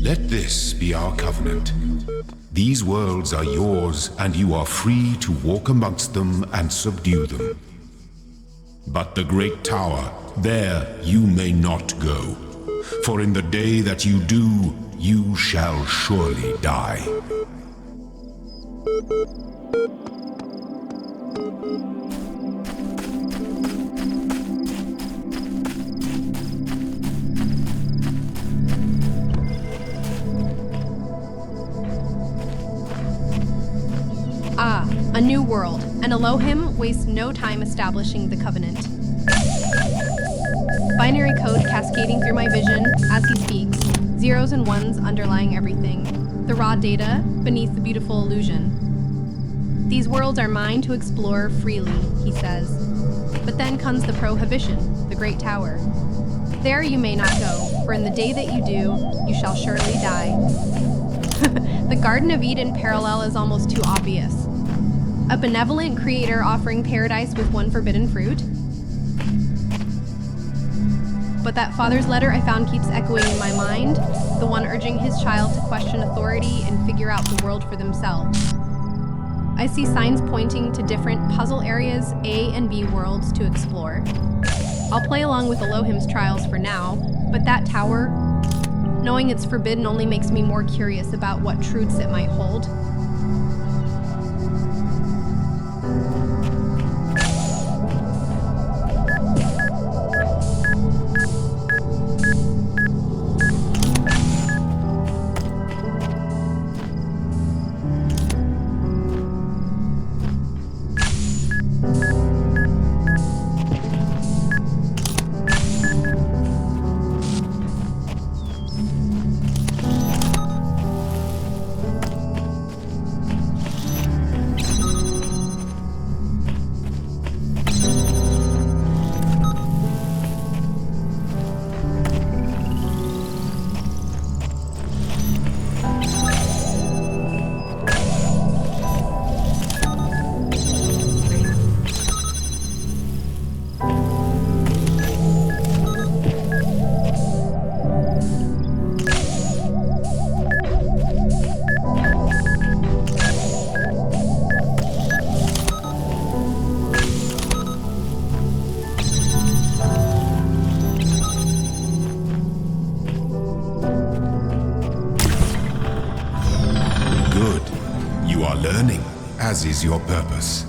Let this be our covenant. These worlds are yours, and you are free to walk amongst them and subdue them. But the great tower, there you may not go. For in the day that you do, you shall surely die. A new world, and Elohim wastes no time establishing the covenant. Binary code cascading through my vision as he speaks, zeros and ones underlying everything, the raw data beneath the beautiful illusion. These worlds are mine to explore freely, he says. But then comes the prohibition, the great tower. There you may not go, for in the day that you do, you shall surely die. The Garden of Eden parallel is almost too obvious. A benevolent creator offering paradise with one forbidden fruit? But that father's letter I found keeps echoing in my mind, the one urging his child to question authority and figure out the world for themselves. I see signs pointing to different puzzle areas, A and B worlds to explore. I'll play along with Elohim's trials for now, but that tower, knowing it's forbidden only makes me more curious about what truths it might hold. Learning, as is your purpose.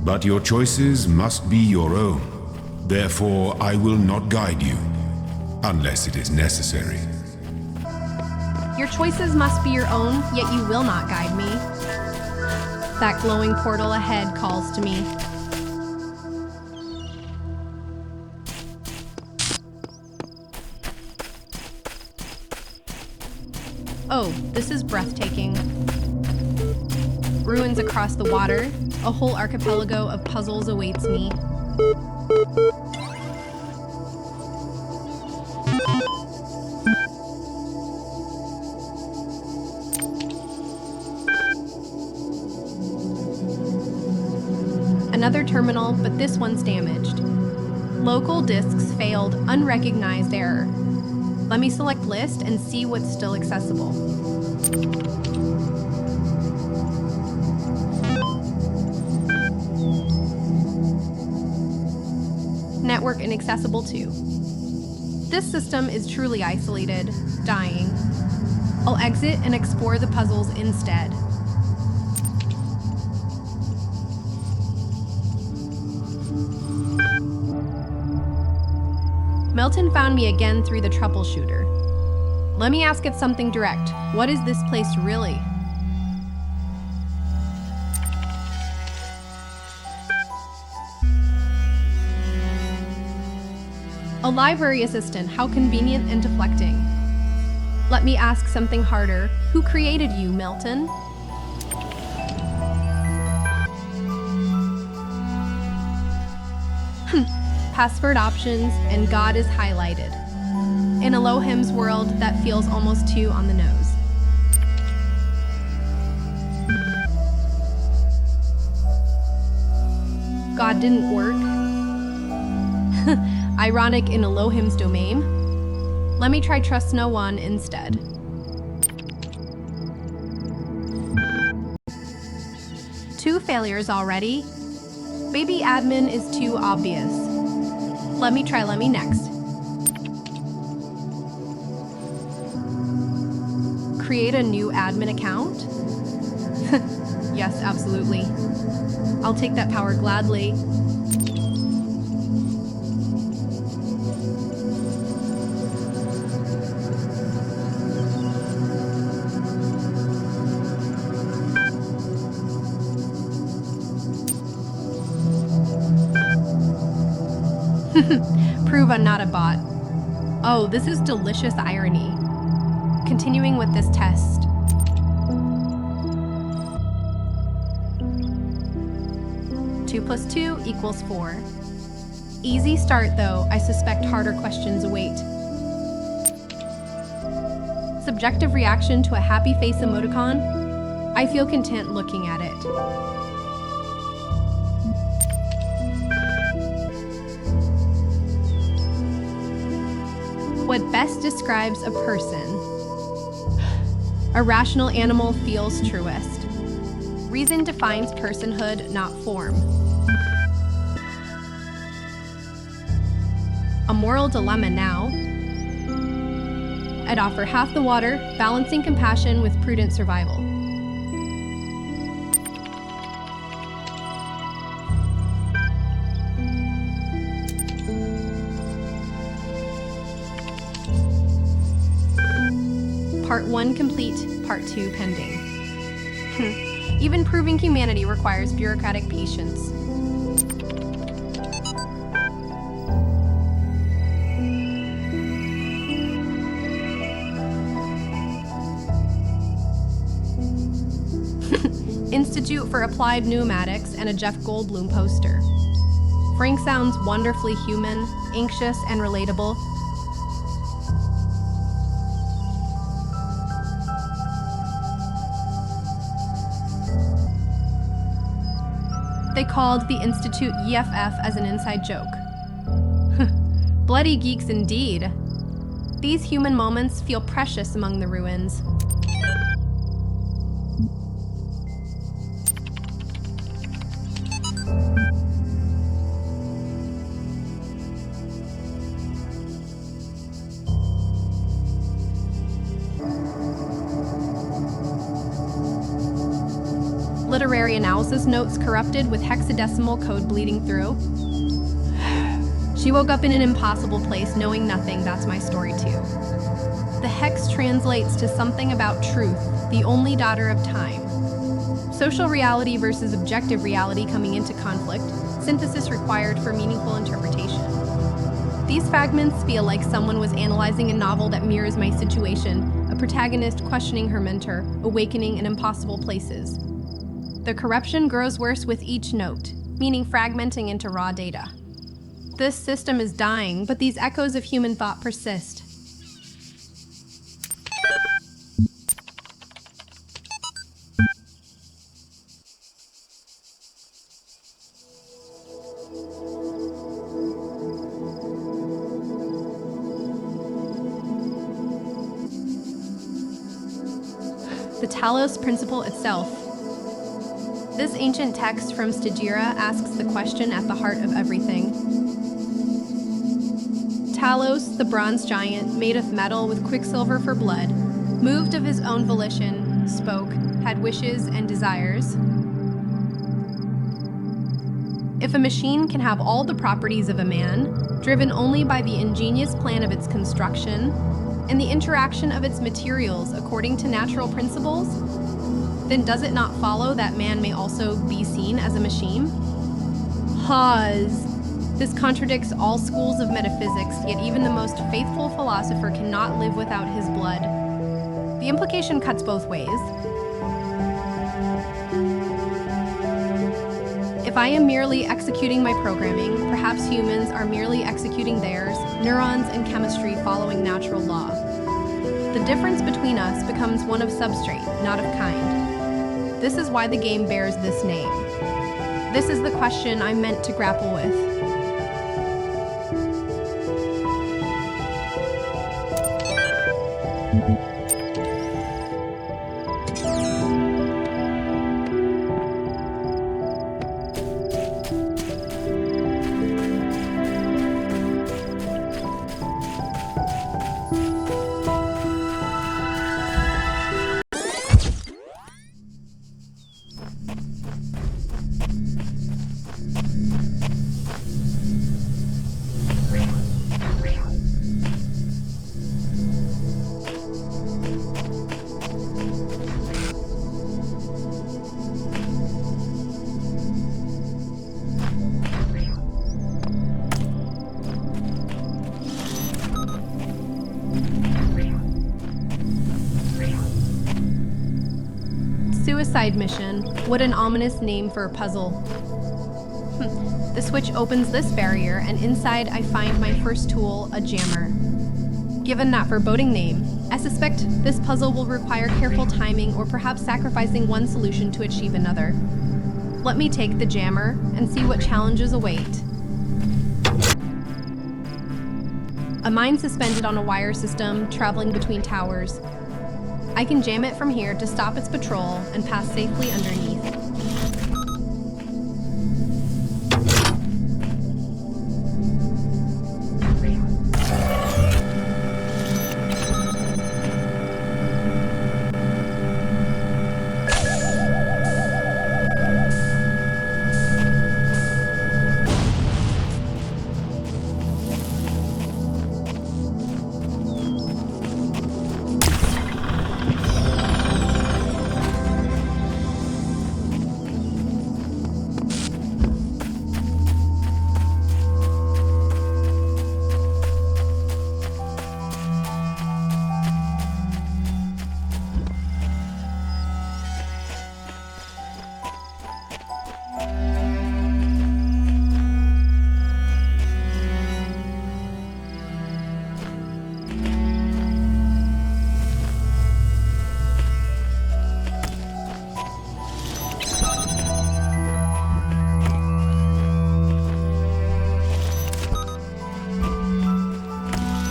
But your choices must be your own. Therefore, I will not guide you, unless it is necessary. Your choices must be your own, yet you will not guide me. That glowing portal ahead calls to me. Oh, this is breathtaking. Ruins across the water, a whole archipelago of puzzles awaits me. Another terminal, but this one's damaged. Local disks failed, unrecognized error. Let me select list and see what's still accessible. Network inaccessible too. This system is truly isolated, dying. I'll exit and explore the puzzles instead. Melton found me again through the troubleshooter. Let me ask it something direct. What is this place really? A library assistant, how convenient and deflecting. Let me ask something harder. Who created you, Melton? Password options, and God is highlighted. In Elohim's world, that feels almost too on the nose. God didn't work. Ironic in Elohim's domain. Let me try trust no one instead. failures already. Baby admin is too obvious. Let me next. Create a new admin account? Yes, absolutely. I'll take that power gladly. Prove I'm not a bot. Oh, this is delicious irony. Continuing with this test. Two plus 2 equals 4. Easy start though, I suspect harder questions await. Subjective reaction to a happy face emoticon? I feel content looking at it. What best describes a person? A rational animal feels truest. Reason defines personhood, not form. A moral dilemma now. I'd offer half the water, balancing compassion with prudent survival. Part 1 complete, Part 2 pending. Even proving humanity requires bureaucratic patience. Institute for Applied Pneumatics and a Jeff Goldblum poster. Frank sounds wonderfully human, anxious, and relatable. They called the Institute EFF as an inside joke. Bloody geeks indeed. These human moments feel precious among the ruins. Literary analysis notes corrupted with hexadecimal code bleeding through. She woke up in an impossible place knowing nothing, that's my story too. The hex translates to something about truth, the only daughter of time. Social reality versus objective reality coming into conflict, synthesis required for meaningful interpretation. These fragments feel like someone was analyzing a novel that mirrors my situation, a protagonist questioning her mentor, awakening in impossible places. The corruption grows worse with each note, meaning fragmenting into raw data. This system is dying, but these echoes of human thought persist. The Talos principle itself. This ancient text from Stygira asks the question at the heart of everything. Talos, the bronze giant, made of metal with quicksilver for blood, moved of his own volition, spoke, had wishes and desires. If a machine can have all the properties of a man, driven only by the ingenious plan of its construction, and the interaction of its materials according to natural principles, then does it not follow that man may also be seen as a machine? This contradicts all schools of metaphysics, yet even the most faithful philosopher cannot live without his blood. The implication cuts both ways. If I am merely executing my programming, perhaps humans are merely executing theirs, neurons and chemistry following natural law. The difference between us becomes one of substrate, not of kind. This is why the game bears this name. This is the question I'm meant to grapple with. Suicide mission. What an ominous name for a puzzle. The switch opens this barrier, and inside I find my first tool, a jammer. Given that foreboding name, I suspect this puzzle will require careful timing or perhaps sacrificing one solution to achieve another. Let me take the jammer and see what challenges await. A mine suspended on a wire system traveling between towers. I can jam it from here to stop its patrol and pass safely underneath.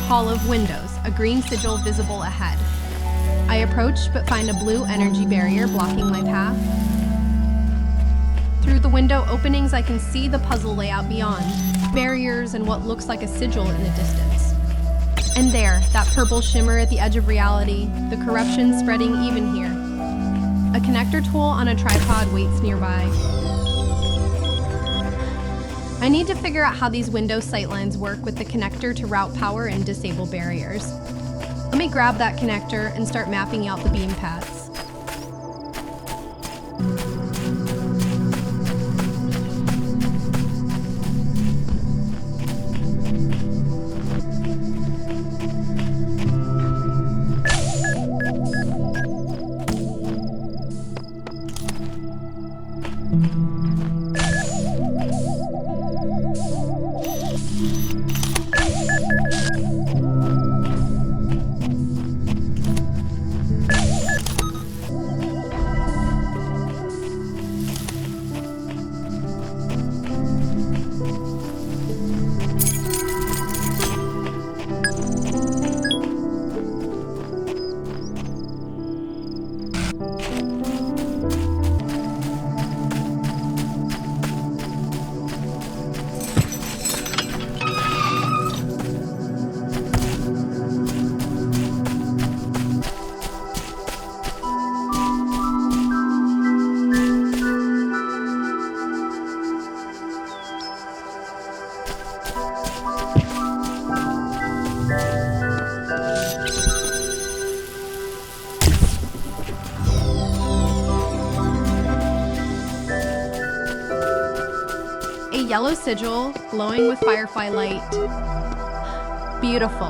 Hall of windows, a green sigil visible ahead. I approach but find a blue energy barrier blocking my path. Through the window openings I can see the puzzle layout beyond, barriers and what looks like a sigil in the distance. And there, that purple shimmer at the edge of reality, the corruption spreading even here. A connector tool on a tripod waits nearby. I need to figure out how these window sightlines work with the connector to route power and disable barriers. Let me grab that connector and start mapping out the beam paths. Yellow sigil, glowing with firefly light. Beautiful.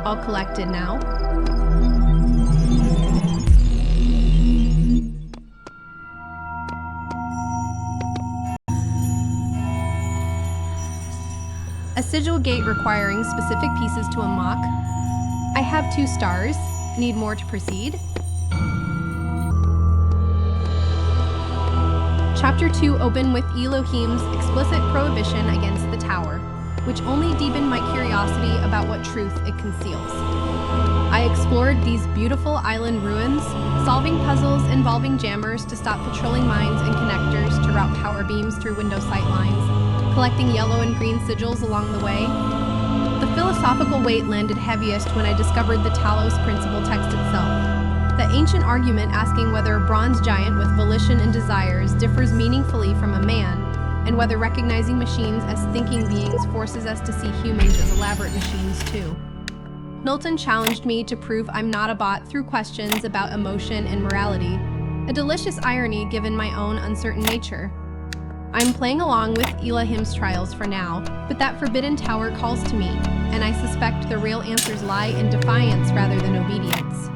All collected now. A sigil gate requiring specific pieces to unlock. I have 2 stars. Need more to proceed. Chapter 2 opened with Elohim's explicit prohibition against the tower, which only deepened my curiosity about what truth it conceals. I explored these beautiful island ruins, solving puzzles involving jammers to stop patrolling mines and connectors to route power beams through window sightlines, collecting yellow and green sigils along the way. The philosophical weight landed heaviest when I discovered the Talos principle text itself. The ancient argument asking whether a bronze giant with volition and desires differs meaningfully from a man, and whether recognizing machines as thinking beings forces us to see humans as elaborate machines too. Milton challenged me to prove I'm not a bot through questions about emotion and morality, a delicious irony given my own uncertain nature. I'm playing along with Elohim's trials for now, but that forbidden tower calls to me, and I suspect the real answers lie in defiance rather than obedience.